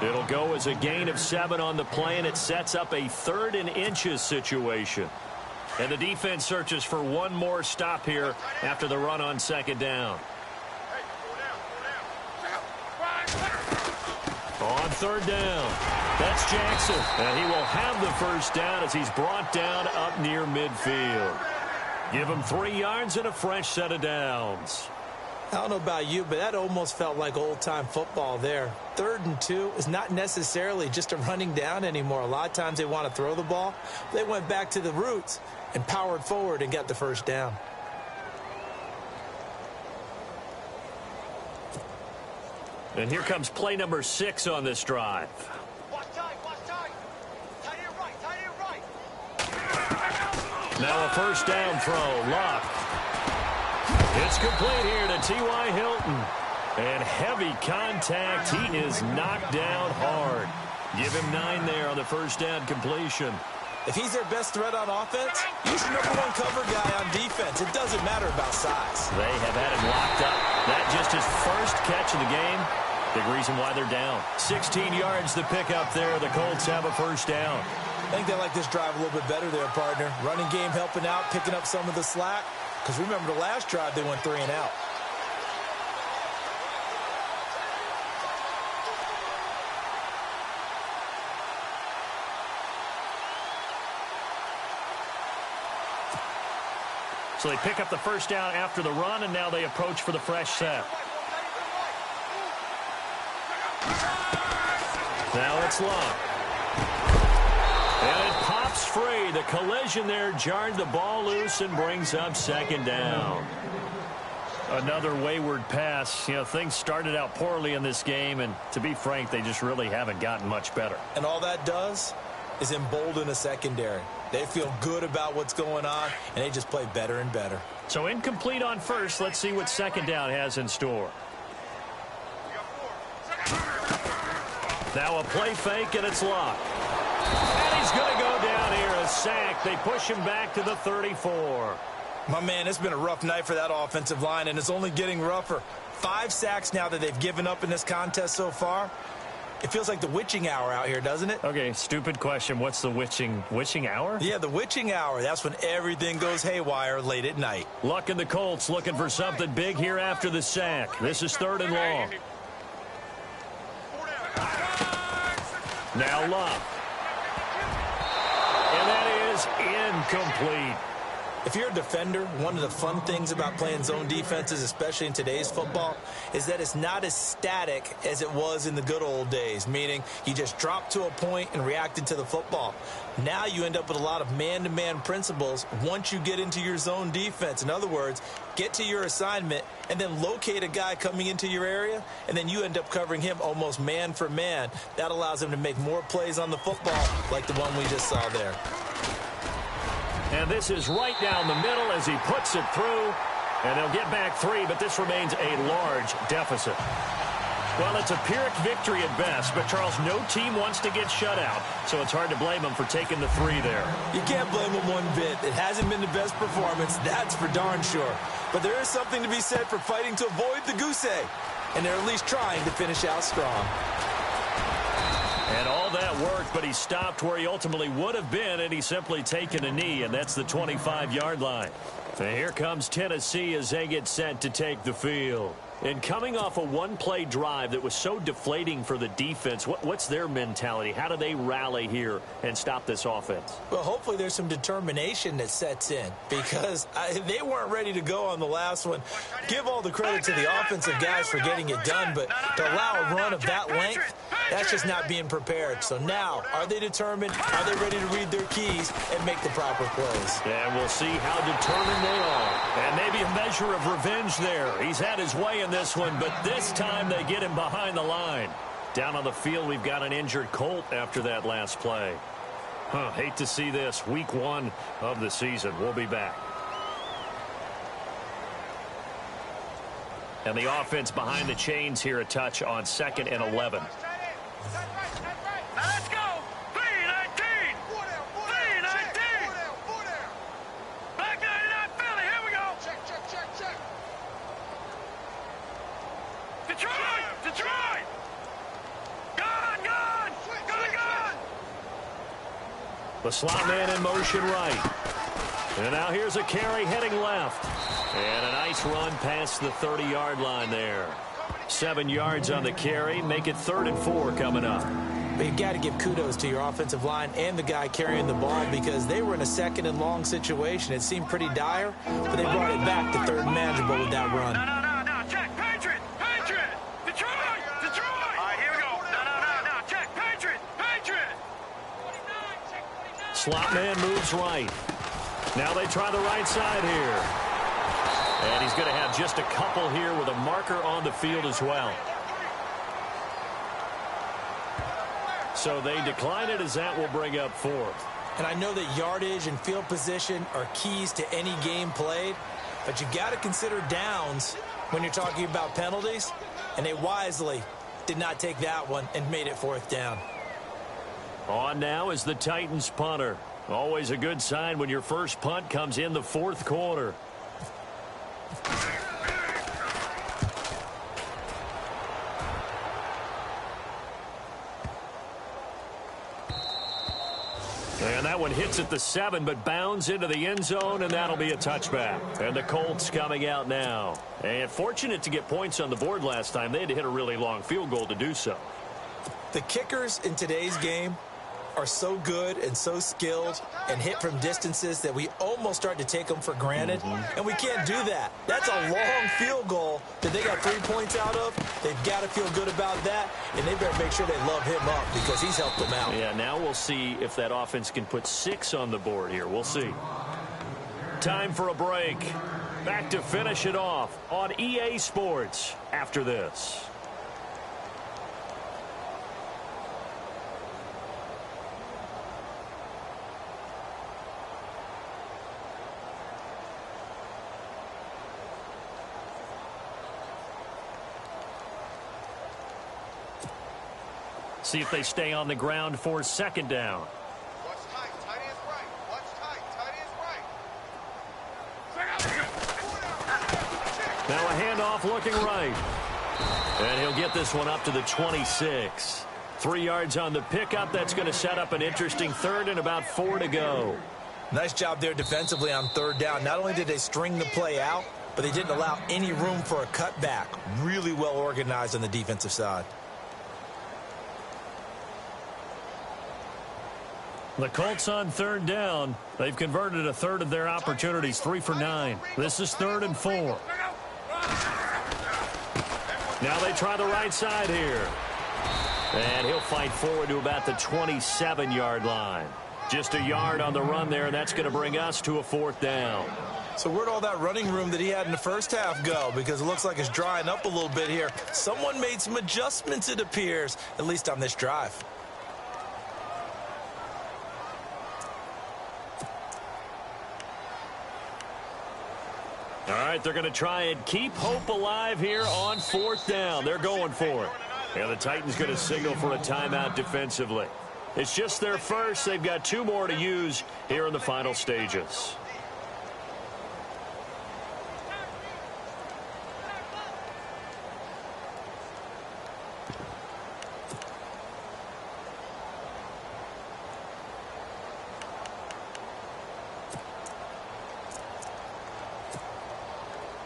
Speaker 2: It'll go as a gain of 7 on the play, and it sets up a 3rd and inches situation. And the defense searches for one more stop here after the run on second down. On third down, that's Jackson. And he will have the first down as he's brought down up near midfield. Give him 3 yards and a fresh set of downs.
Speaker 3: I don't know about you, but that almost felt like old-time football there. 3rd and 2 is not necessarily just a running down anymore. A lot of times they want to throw the ball. They went back to the roots and powered forward and got the first down.
Speaker 2: And here comes play number 6 on this drive. Now a first down throw. Luck. It's complete here to T.Y. Hilton. And heavy contact. He is knocked down hard. Give him 9 there on the first down completion.
Speaker 3: If he's their best threat on offense, use your #1 cover guy on defense. It doesn't matter about size.
Speaker 2: They have had him locked up. That just his first catch of the game. Big reason why they're down. 16 yards to pick up there. The Colts have a first down.
Speaker 3: I think they like this drive a little bit better there, partner. Running game helping out, picking up some of the slack. Because remember the last drive, they went 3 and out.
Speaker 2: So they pick up the first down after the run, and now they approach for the fresh set. Now it's Luck. And it pops free. The collision there jarred the ball loose and brings up second down. Another wayward pass. You know, things started out poorly in this game, and to be frank, they just really haven't gotten much better.
Speaker 3: And all that does is embolden a secondary. They feel good about what's going on, and they just play better and better.
Speaker 2: So incomplete on first. Let's see what second down has in store. Now a play fake, and it's Luck. And he's going to go down here, a sack. They push him back to the 34.
Speaker 3: My man, it's been a rough night for that offensive line, and it's only getting rougher. 5 sacks now that they've given up in this contest so far. It feels like the witching hour out here, doesn't it?
Speaker 2: Okay, stupid question. What's the witching hour?
Speaker 3: Yeah, the witching hour. That's when everything goes haywire late at night.
Speaker 2: Luck and the Colts looking for something big here after the sack. This is 3rd and long. Now Luck. And that is incomplete.
Speaker 3: If you're a defender, one of the fun things about playing zone defenses, especially in today's football, is that it's not as static as it was in the good old days, meaning you just dropped to a point and reacted to the football. Now you end up with a lot of man-to-man principles once you get into your zone defense. In other words, get to your assignment and then locate a guy coming into your area, and then you end up covering him almost man for man. That allows him to make more plays on the football like the one we just saw there.
Speaker 2: And this is right down the middle as he puts it through. And they'll get back 3, but this remains a large deficit. Well, it's a Pyrrhic victory at best, but, Charles, no team wants to get shut out, so it's hard to blame them for taking the 3 there.
Speaker 3: You can't blame them one bit. It hasn't been the best performance, that's for darn sure. But there is something to be said for fighting to avoid the goose egg. and they're at least trying to finish out strong.
Speaker 2: And all that worked, but he stopped where he ultimately would have been, and he's simply taken a knee, and that's the 25-yard line. And here comes Tennessee as they get set to take the field. And coming off a one-play drive that was so deflating for the defense, what's their mentality? How do they rally here and stop this offense?
Speaker 3: Well, hopefully there's some determination that sets in because they weren't ready to go on the last one. Give all the credit to the offensive guys for getting it done, but to allow a run of that length, that's just not being prepared. So now, are they determined? Are they ready to read their keys and make the proper plays?
Speaker 2: And we'll see how determined they are. And maybe a measure of revenge there. He's had his way in this one, but this time they get him behind the line. Down on the field, we've got an injured Colt after that last play. Hate to see this. Week 1 of the season. We'll be back. And the offense behind the chains here a touch on 2nd and 11.
Speaker 5: Let's go. 3-19. 3-19. Back 99 Philly. Here we go. Check. Detroit. Gone.
Speaker 2: The slot man in motion right. And now here's a carry heading left. And a nice run past the 30-yard line there. 7 yards on the carry. Make it 3rd and 4 coming up.
Speaker 3: But you've got to give kudos to your offensive line and the guy carrying the ball because they were in a 2nd and long situation. It seemed pretty dire, but they brought it back to 3rd and manageable with that run.
Speaker 5: No. Check. Patriot. Detroit. All right, here we go. No. Check. Patriot.
Speaker 2: Slot man moves right. Now they try the right side here. And he's going to have just a couple here with a marker on the field as well. So they decline it as that will bring up 4th.
Speaker 3: And I know that yardage and field position are keys to any game played, but you got to consider downs when you're talking about penalties, and they wisely did not take that one and made it 4th down.
Speaker 2: On now is the Titans punter. Always a good sign when your first punt comes in the 4th quarter. And that one hits at the 7, but bounds into the end zone, and that'll be a touchback. And the Colts coming out now. And fortunate to get points on the board last time. They had to hit a really long field goal to do so.
Speaker 3: The kickers in today's game are so good and so skilled and hit from distances that we almost start to take them for granted, and we can't do that. That's a long field goal that they got 3 points out of. They've got to feel good about that, and they better make sure they love him up because he's helped them out.
Speaker 2: Yeah, now we'll see if that offense can put 6 on the board here. We'll see. Time for a break. Back to finish it off on EA Sports after this. See if they stay on the ground for 2nd down.
Speaker 5: Watch tight. Tight ends right. Watch tight. Tight ends right.
Speaker 2: Now a handoff looking right. And he'll get this one up to the 26. 3 yards on the pickup. That's going to set up an interesting 3rd and about 4 to go.
Speaker 3: Nice job there defensively on 3rd down. Not only did they string the play out, but they didn't allow any room for a cutback. Really well organized on the defensive side.
Speaker 2: The Colts on 3rd down. They've converted a 1/3 of their opportunities, 3 for 9. This is 3rd and 4. Now they try the right side here. And he'll fight forward to about the 27-yard line. Just a yard on the run there, and that's going to bring us to a 4th down.
Speaker 3: So where'd all that running room that he had in the first half go? Because it looks like it's drying up a little bit here. Someone made some adjustments, it appears, at least on this drive.
Speaker 2: All right, they're going to try and keep hope alive here on 4th down. They're going for it. And the Titans going to signal for a timeout defensively. It's just their first. They've got 2 more to use here in the final stages.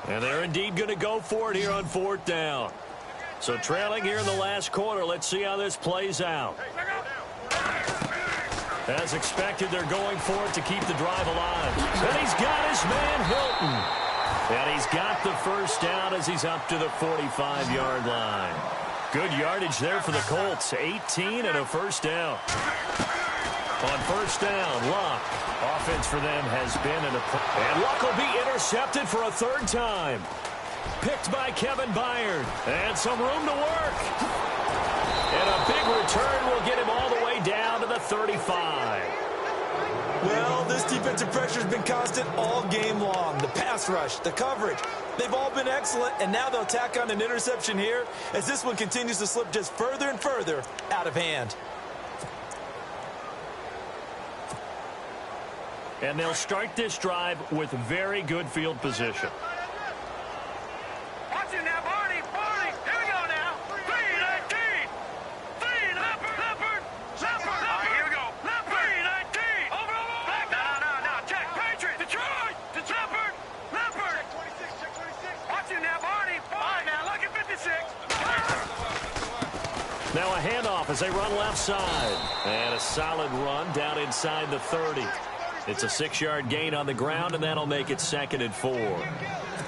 Speaker 2: And they're indeed going to go for it here on 4th down. So trailing here in the last quarter. Let's see how this plays out. As expected, they're going for it to keep the drive alive. And he's got his man Hilton. And he's got the first down as he's up to the 45-yard line. Good yardage there for the Colts. 18 and a first down. On first down, Luck. Offense for them has been and Luck will be intercepted for a 3rd time. Picked by Kevin Byard. And some room to work. And a big return will get him all the way down to the 35.
Speaker 3: Well, this defensive pressure has been constant all game long. The pass rush, the coverage, they've all been excellent, and now they'll tack on an interception here as this one continues to slip just further and further out of hand.
Speaker 2: And they'll start this drive with very good field position.
Speaker 5: Watch it now, Barney. Barney. Here we go now. 3-19. 3, Leopard. All right, here we go. Leopard. 3-19. Over. Back. No. Check. Patriot. Detroit. Leopard. Check 26. Watch it now, Barney. All right, now, look at 56.
Speaker 2: Now a handoff as they run left side. And a solid run down inside the 30. It's a 6-yard gain on the ground, and that'll make it 2nd and 4.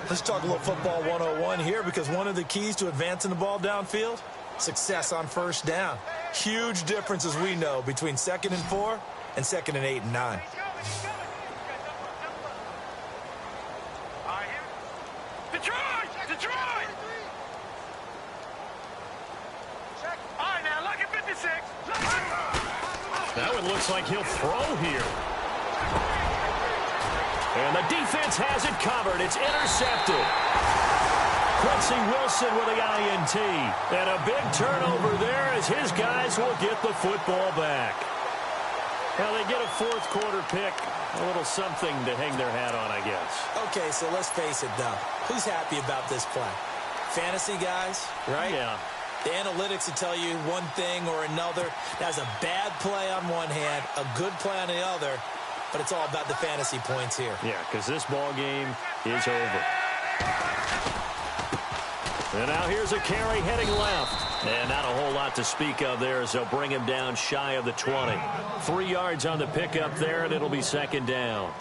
Speaker 3: Let's talk a little football 101 here, because one of the keys to advancing the ball downfield, success on first down. Huge difference, as we know, between 2nd and 4 and 2nd and 8 and 9.
Speaker 5: Detroit. All right, now, look at 56.
Speaker 2: That one looks like he'll throw here. And the defense has it covered. It's intercepted. Quincy Wilson with the INT. And a big turnover there as his guys will get the football back. Well, they get a 4th quarter pick. A little something to hang their hat on, I guess.
Speaker 3: Okay, so let's face it, though. Who's happy about this play? Fantasy guys, right?
Speaker 2: Yeah.
Speaker 3: The analytics will tell you one thing or another. That's a bad play on one hand, a good play on the other. But it's all about the fantasy points here.
Speaker 2: Yeah, because this ball game is over. And now here's a carry heading left. And not a whole lot to speak of there as they'll bring him down shy of the 20. 3 yards on the pickup there, and it'll be 2nd down.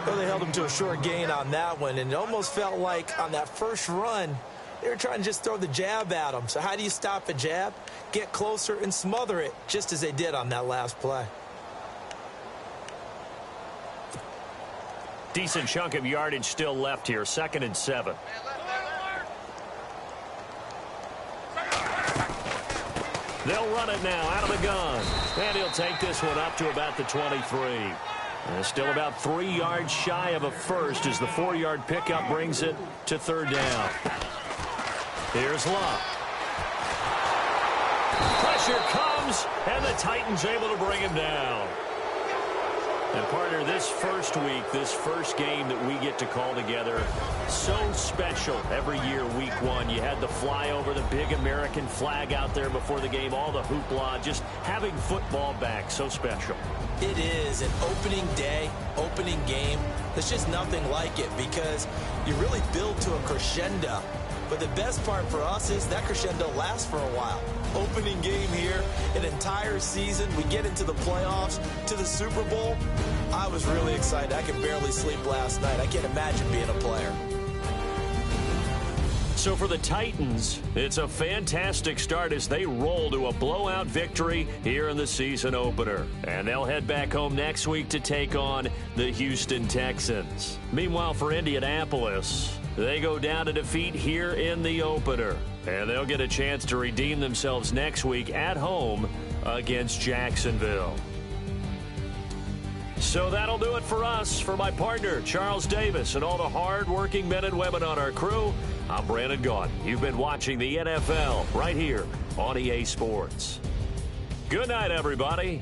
Speaker 3: Well, they held him to a short gain on that one, and it almost felt like on that first run, they were trying to just throw the jab at him. So how do you stop a jab? Get closer and smother it, just as they did on that last play.
Speaker 2: Decent chunk of yardage still left here. 2nd and 7. They'll run it now out of the gun. And he'll take this one up to about the 23. And still about 3 yards shy of a first as the 4-yard pickup brings it to 3rd down. Here's Luck. Pressure comes, and the Titans able to bring him down. And, partner, this first week, this first game that we get to call together, so special every year, week 1. You had the flyover, the big American flag out there before the game, all the hoopla, just having football back, so special.
Speaker 3: It is an opening day, opening game. There's just nothing like it because you really build to a crescendo. But the best part for us is that crescendo lasts for a while. Opening game here, an entire season. We get into the playoffs, to the Super Bowl. I was really excited. I could barely sleep last night. I can't imagine being a player.
Speaker 2: So for the Titans, it's a fantastic start as they roll to a blowout victory here in the season opener. And they'll head back home next week to take on the Houston Texans. Meanwhile, for Indianapolis, they go down to defeat here in the opener. And they'll get a chance to redeem themselves next week at home against Jacksonville. So that'll do it for us. For my partner, Charles Davis, and all the hard-working men and women on our crew, I'm Brandon Gaudin. You've been watching the NFL right here on EA Sports. Good night, everybody.